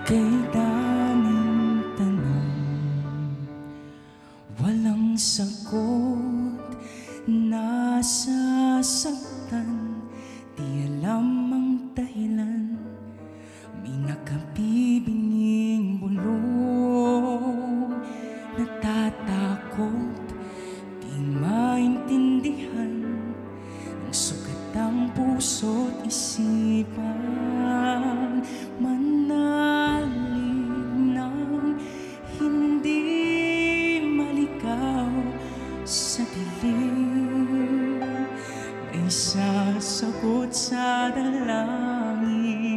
Kay daming tanong, walang sagot, nasasaktan, di alam ang dahilan. May nakabibining bulong, natatakot, di maintindihan, ang sugat ang puso't isipan. Manalig ng hindi maligaw sa dilim, may sasagot sa dalangin.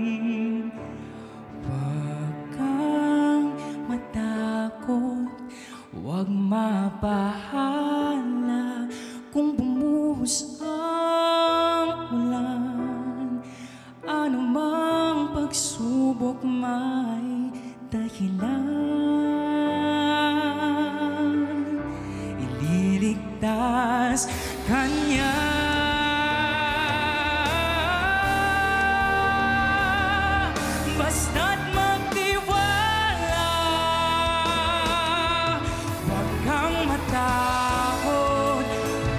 Huwag kang matakot, huwag mabahala kung bumuhos ang ulan. Anumang pagsubok may dahilan, ililigtas ka niya. Basta't magtiwala, huwag kang matakot,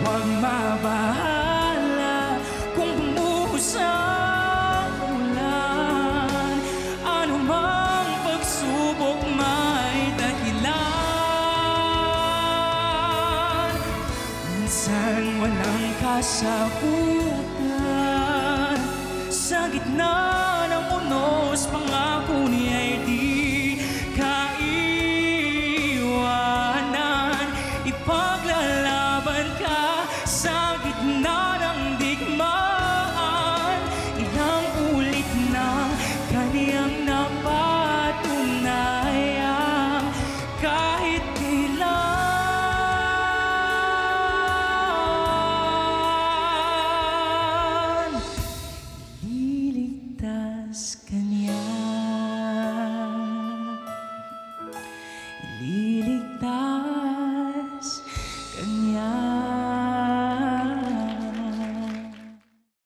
huwag mabahala kung bumuhos ang ulan. Anumang pagsubok may dahilan, minsan walang kasagutan. Sa gitna ng unos, pangako niya ay di kaiwanan. Ipaglalaban ka sa gitna ng digmaan. Ilang ulit na kaniyang napatunayan, kahit kailan iligtas ka niya. Ililigtas